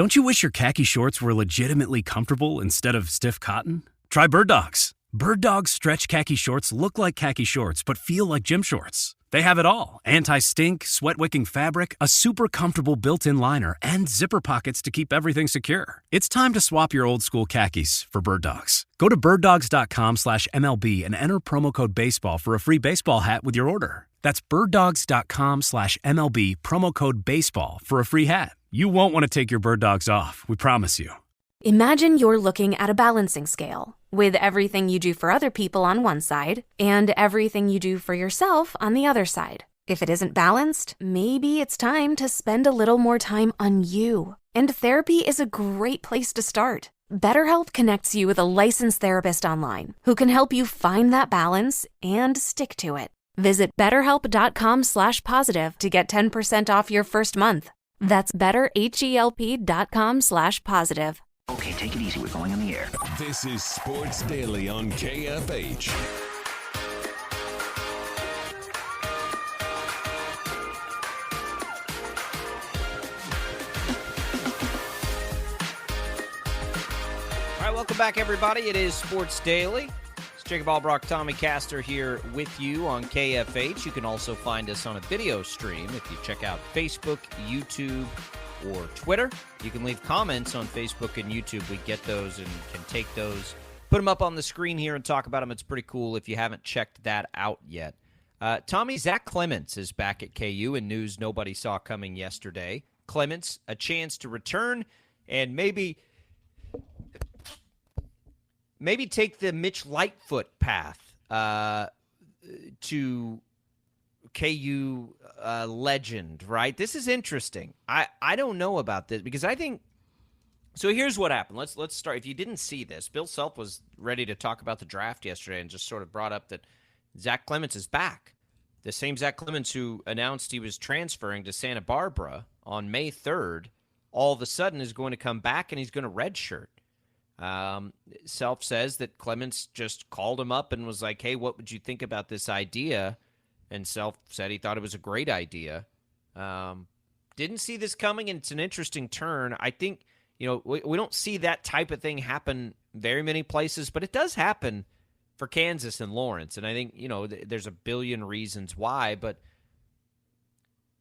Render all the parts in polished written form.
Don't you wish your khaki shorts were legitimately comfortable instead of stiff cotton? Try Bird Dogs. Bird Dogs stretch khaki shorts look like khaki shorts but feel like gym shorts. They have it all: anti-stink, sweat-wicking fabric, a super comfortable built-in liner, and zipper pockets to keep everything secure. It's time to swap your old school khakis for Bird Dogs. Go to birddogs.com/MLB and enter promo code BASEBALL for a free baseball hat with your order. That's birddogs.com/MLB, promo code BASEBALL for a free hat. You won't want to take your Bird Dogs off, we promise you. Imagine you're looking at a balancing scale with everything you do for other people on one side and everything you do for yourself on the other side. If it isn't balanced, maybe it's time to spend a little more time on you. And therapy is a great place to start. BetterHelp connects you with a licensed therapist online who can help you find that balance and stick to it. Visit BetterHelp.com/positive to get 10% off your first month. That's BetterHelp.com/positive. Okay, take it easy. We're going on the air. This is Sports Daily on KFH. All right, welcome back, everybody. It is Sports Daily. It's Jacob Albrock, Tommy Castor here with you on KFH. You can also find us on a video stream if you check out Facebook, YouTube, or Twitter. You can leave comments on Facebook and YouTube. We get those and can take those, put them up on the screen here and talk about them. It's pretty cool if you haven't checked that out yet. Tommy, Zach Clemence is back at KU in news nobody saw coming yesterday. Clemence, a chance to return and maybe take the Mitch Lightfoot path to KU legend, right? This is interesting. I don't know about this because I think so. Here's what happened. Let's start. If you didn't see this, Bill Self was ready to talk about the draft yesterday and just sort of brought up that Zach Clemence is back. The same Zach Clemence who announced he was transferring to Santa Barbara on May 3rd, all of a sudden is going to come back and he's going to redshirt. Self says that Clemence just called him up and was like, hey, what would you think about this idea? And Self said he thought it was a great idea. Didn't see this coming, and it's an interesting turn. I think, we don't see that type of thing happen very many places, but it does happen for Kansas and Lawrence. And I think, there's a billion reasons why, but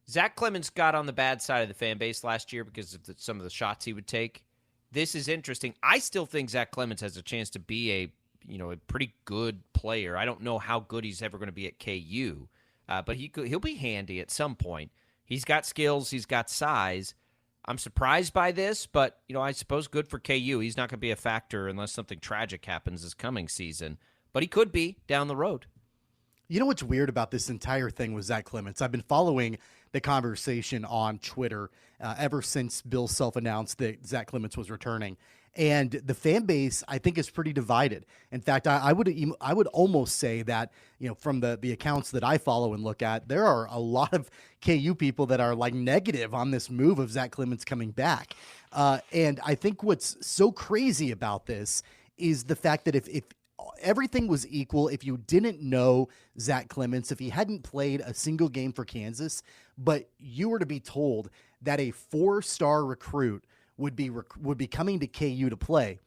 Zach Clemence got on the bad side of the fan base last year because of some of the shots he would take. This is interesting. I still think Zach Clemence has a chance to be a pretty good player. I don't know how good he's ever going to be at KU. But he'll be handy at some point. He's got skills. He's got size. I'm surprised by this, but, I suppose good for KU. He's not going to be a factor unless something tragic happens this coming season. But he could be down the road. You know what's weird about this entire thing with Zach Clemence? I've been following the conversation on Twitter ever since Bill Self announced that Zach Clemence was returning. And the fan base, I think, is pretty divided. In fact, I would almost say that, from the accounts that I follow and look at, there are a lot of KU people that are like negative on this move of Zach Clemence coming back. And I think what's so crazy about this is the fact that if everything was equal, if you didn't know Zach Clemence, if he hadn't played a single game for Kansas, but you were to be told that a 4-star recruit would be coming to KU to play,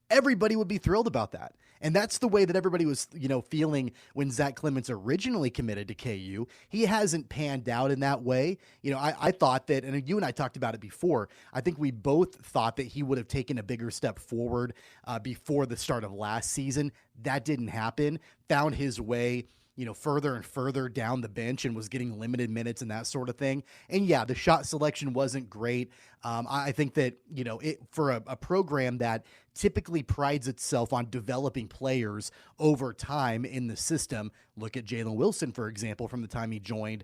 everybody would be thrilled about that. And that's the way that everybody was, feeling when Zach Clemence originally committed to KU. He hasn't panned out in that way. I thought that, and you and I talked about it before, I think we both thought that he would have taken a bigger step forward before the start of last season. That didn't happen. Found his way further and further down the bench and was getting limited minutes and that sort of thing. And yeah, the shot selection wasn't great. I think that, for a program that typically prides itself on developing players over time in the system, look at Jalen Wilson, for example, from the time he joined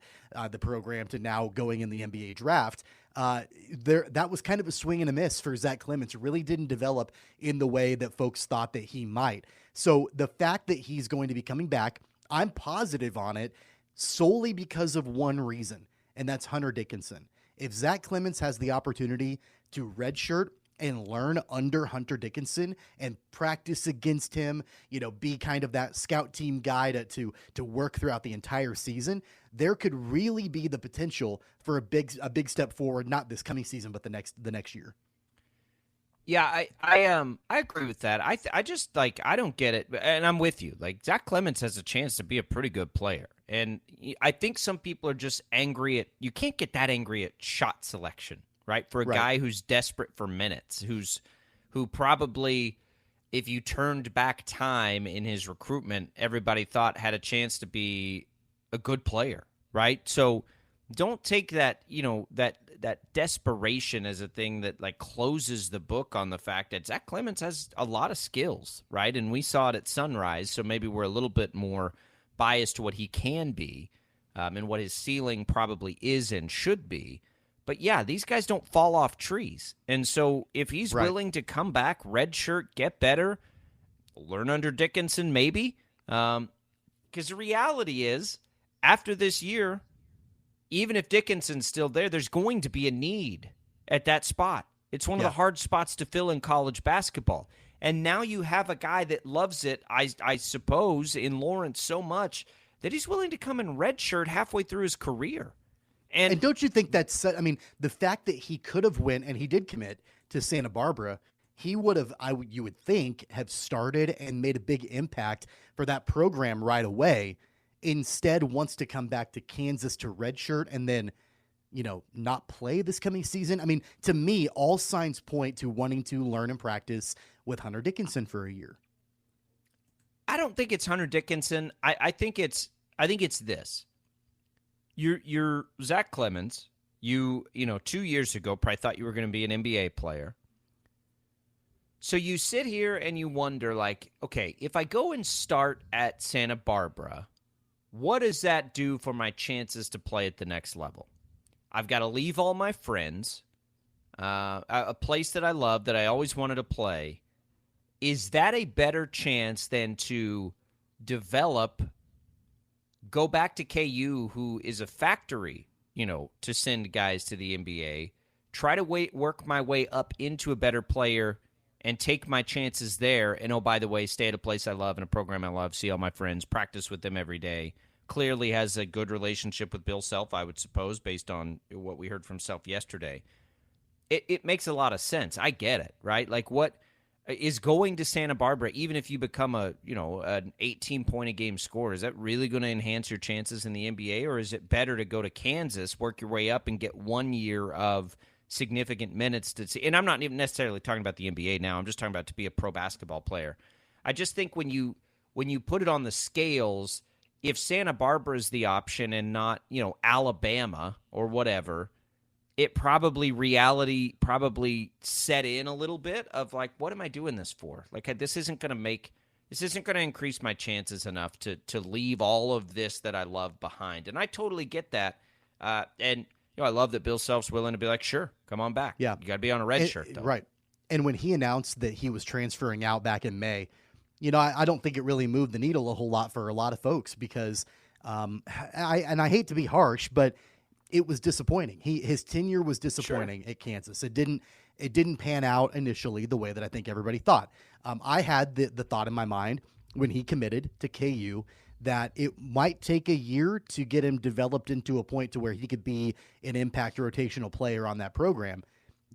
the program to now going in the NBA draft. That was kind of a swing and a miss for Zach Clemence. Really didn't develop in the way that folks thought that he might. So the fact that he's going to be coming back, I'm positive on it solely because of one reason, and that's Hunter Dickinson. If Zach Clemence has the opportunity to redshirt and learn under Hunter Dickinson and practice against him, be kind of that scout team guy to work throughout the entire season, there could really be the potential for a big step forward, not this coming season, but the next year. Yeah, I agree with that. I just like I don't get it, and I'm with you. Like Zach Clemence has a chance to be a pretty good player, and I think some people are just angry at you can't get that angry at shot selection, right? For a Right. guy who's desperate for minutes, who probably if you turned back time in his recruitment, everybody thought had a chance to be a good player, right? So don't take that, that desperation as a thing that like closes the book on the fact that Zach Clemence has a lot of skills, right? And we saw it at Sunrise, so maybe we're a little bit more biased to what he can be, and what his ceiling probably is and should be. But yeah, these guys don't fall off trees. And so if he's Right. willing to come back, redshirt, get better, learn under Dickinson, maybe. Because the reality is, after this year, even if Dickinson's still there, there's going to be a need at that spot. It's one of the hard spots to fill in college basketball. And now you have a guy that loves it, I suppose, in Lawrence so much that he's willing to come in redshirt halfway through his career. And don't you think that's, I mean, the fact that he could have went and he did commit to Santa Barbara, he would have, you would think, have started and made a big impact for that program right away. Instead, wants to come back to Kansas to redshirt and then, not play this coming season. I mean, to me, all signs point to wanting to learn and practice with Hunter Dickinson for a year. I don't think it's Hunter Dickinson. I think it's this. You're Zach Clemence. You 2 years ago probably thought you were going to be an NBA player. So you sit here and you wonder, like, okay, if I go and start at Santa Barbara, what does that do for my chances to play at the next level? I've got to leave all my friends, a place that I love, that I always wanted to play. Is that a better chance than to develop, go back to KU, who is a factory, to send guys to the NBA, try to work my way up into a better player and take my chances there. And, oh, by the way, stay at a place I love and a program I love, see all my friends, practice with them every day. Clearly has a good relationship with Bill Self, I would suppose, based on what we heard from Self yesterday. It makes a lot of sense. I get it, right? Like, what is going to Santa Barbara, even if you become an 18-point-a-game scorer, is that really going to enhance your chances in the NBA, or is it better to go to Kansas, work your way up, and get 1 year of significant minutes to see? And I'm not even necessarily talking about the NBA now. I'm just talking about to be a pro basketball player. I just think when you put it on the scales, if Santa Barbara is the option and not, Alabama or whatever, it reality set in a little bit of like, what am I doing this for? Like, this isn't going to increase my chances enough to leave all of this that I love behind. And I totally get that. And I love that Bill Self's willing to be like, sure, come on back. Yeah. You got to be on a red shirt, though. Right. And when he announced that he was transferring out back in May, I don't think it really moved the needle a whole lot for a lot of folks because I hate to be harsh, but it was disappointing. His tenure was disappointing at Kansas. It didn't pan out initially the way that I think everybody thought. I had the thought in my mind when he committed to KU that it might take a year to get him developed into a point to where he could be an impact rotational player on that program.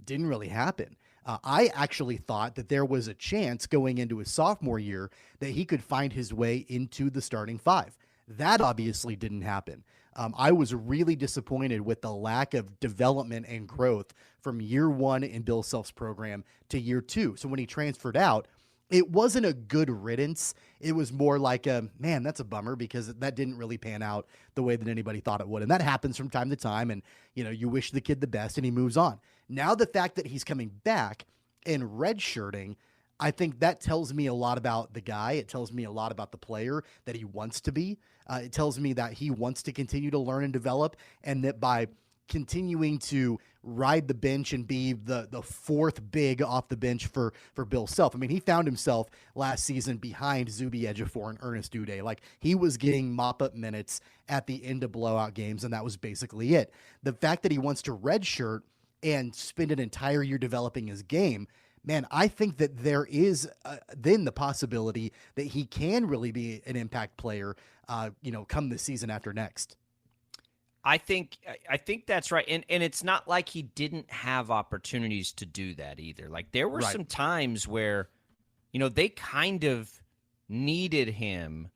Didn't really happen. I actually thought that there was a chance going into his sophomore year that he could find his way into the starting five. That obviously didn't happen. I was really disappointed with the lack of development and growth from year one in Bill Self's program to year two. So when he transferred out, it wasn't a good riddance. It was more like man, that's a bummer because that didn't really pan out the way that anybody thought it would. And that happens from time to time. And, you wish the kid the best and he moves on. Now the fact that he's coming back and redshirting, I think that tells me a lot about the guy. It tells me a lot about the player that he wants to be. It tells me that he wants to continue to learn and develop, and that by continuing to ride the bench and be the fourth big off the bench for Bill Self. I mean, he found himself last season behind Zuby Ejiofor and Ernest Uday. Like, he was getting mop-up minutes at the end of blowout games, and that was basically it. The fact that he wants to redshirt and spend an entire year developing his game, man, I think that there is then the possibility that he can really be an impact player, come the season after next. I think that's right. And it's not like he didn't have opportunities to do that either. Like there were some times where, they kind of needed him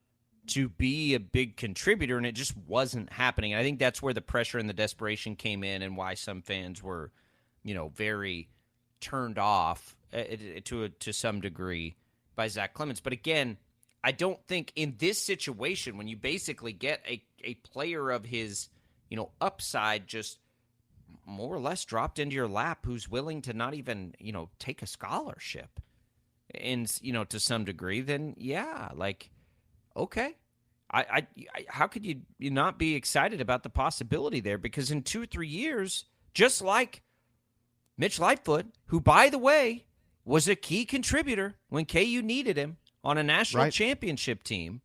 to be a big contributor, and it just wasn't happening. And I think that's where the pressure and the desperation came in, and why some fans were, very turned off to some degree by Zach Clemence. But again, I don't think in this situation, when you basically get a player of his, upside just more or less dropped into your lap, who's willing to not even, take a scholarship and, to some degree, then yeah, like, okay. How could you not be excited about the possibility there? Because in 2-3 years, just like Mitch Lightfoot, who, by the way, was a key contributor when KU needed him on a national championship team,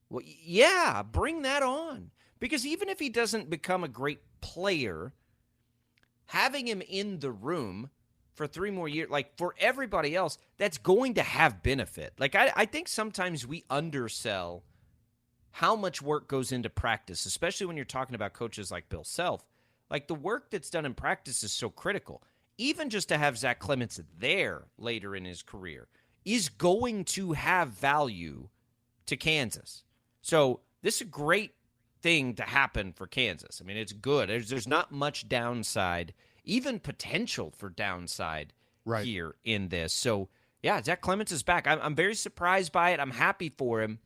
well, yeah, bring that on. Because even if he doesn't become a great player, having him in the room for 3 more years, like for everybody else, that's going to have benefit. Like I think sometimes we undersell how much work goes into practice, especially when you're talking about coaches like Bill Self. Like the work that's done in practice is so critical. Even just to have Zach Clemence there later in his career is going to have value to Kansas. So this is a great thing to happen for Kansas. I mean, it's good. There's not much downside, even potential for downside here in this. So, yeah, Zach Clemence is back. I'm very surprised by it. I'm happy for him.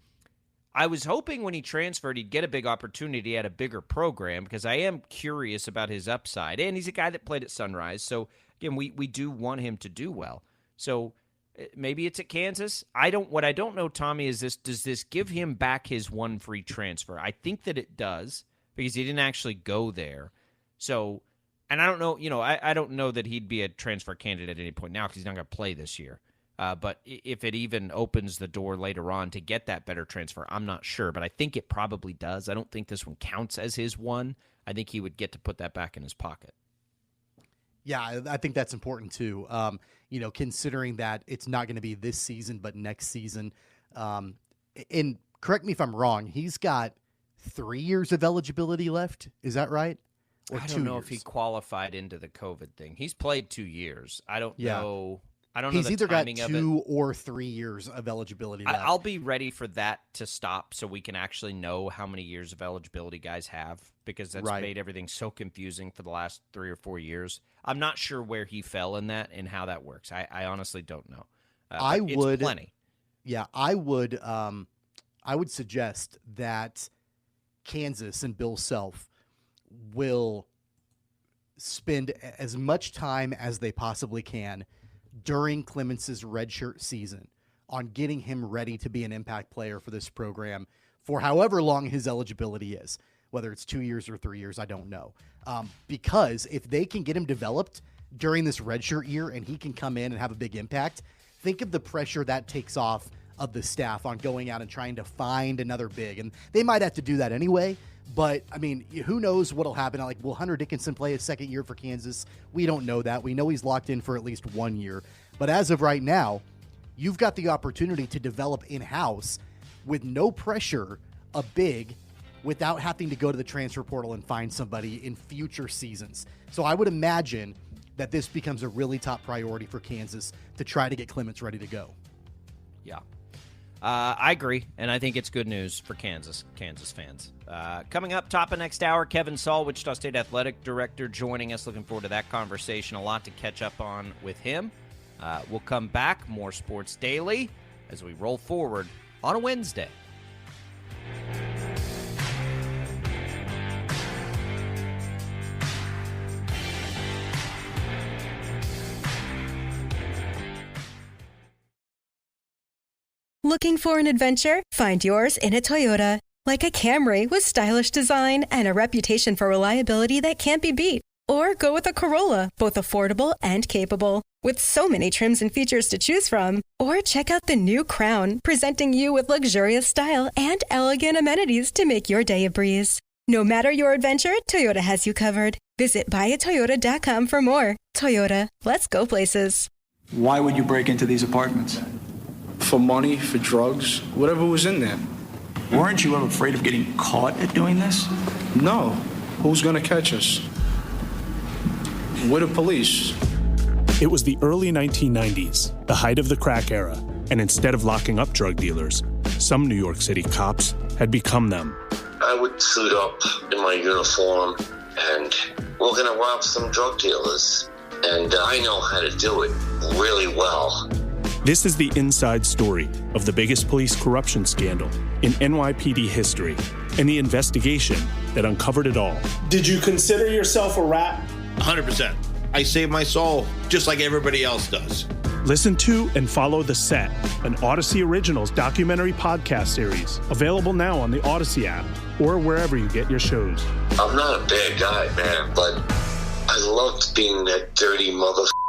I was hoping when he transferred he'd get a big opportunity at a bigger program, because I am curious about his upside. And he's a guy that played at Sunrise. So, again, we do want him to do well. So maybe it's at Kansas. What I don't know, Tommy, is does this give him back his one free transfer? I think that it does, because he didn't actually go there. So, and I don't know, I don't know that he'd be a transfer candidate at any point now, because he's not going to play this year. But if it even opens the door later on to get that better transfer, I'm not sure. But I think it probably does. I don't think this one counts as his one. I think he would get to put that back in his pocket. Yeah, I think that's important too. Considering that it's not going to be this season, but next season. And correct me if I'm wrong, he's got 3 years of eligibility left. Is that right? Or I don't know if he qualified into the COVID thing. He's played 2 years. I don't know. I don't know. He's the either got timing of 2 it. or 3 years of eligibility left. I'll be ready for that to stop so we can actually know how many years of eligibility guys have, because that's made everything so confusing for the last 3 or 4 years. I'm not sure where he fell in that and how that works. I honestly don't know. It's plenty. Yeah, I would suggest that Kansas and Bill Self will spend as much time as they possibly can during Clemence's redshirt season on getting him ready to be an impact player for this program for however long his eligibility is, whether it's 2 years or 3 years, I don't know. Because if they can get him developed during this redshirt year and he can come in and have a big impact, think of the pressure that takes off of the staff on going out and trying to find another big. And they might have to do that anyway. But, I mean, who knows what will happen? Like, will Hunter Dickinson play his second year for Kansas? We don't know that. We know he's locked in for at least 1 year. But as of right now, you've got the opportunity to develop in-house with no pressure a big without having to go to the transfer portal and find somebody in future seasons. So I would imagine that this becomes a really top priority for Kansas to try to get Clemence ready to go. Yeah. I agree, and I think it's good news for Kansas fans. Coming up, top of next hour, Kevin Saul, Wichita State Athletic Director, joining us. Looking forward to that conversation. A lot to catch up on with him. We'll come back, more Sports Daily, as we roll forward on a Wednesday. Looking for an adventure? Find yours in a Toyota. Like a Camry with stylish design and a reputation for reliability that can't be beat. Or go with a Corolla, both affordable and capable. With so many trims and features to choose from. Or check out the new Crown, presenting you with luxurious style and elegant amenities to make your day a breeze. No matter your adventure, Toyota has you covered. Visit buyatoyota.com for more. Toyota, let's go places. Why would you break into these apartments? For money, for drugs, whatever was in there. Weren't you ever afraid of getting caught at doing this? No, Who's going to catch us? We're the police. It was the early 1990s, the height of the crack era, and instead of locking up drug dealers, some New York City cops had become them. I would suit up in my uniform and we're going to rob some drug dealers. And I know how to do it really well. This is the inside story of the biggest police corruption scandal in NYPD history and the investigation that uncovered it all. Did you consider yourself a rat? 100%. I saved my soul just like everybody else does. Listen to and follow The Set, an Odyssey Originals documentary podcast series, available now on the Odyssey app or wherever you get your shows. I'm not a bad guy, man, but I loved being that dirty motherfucker.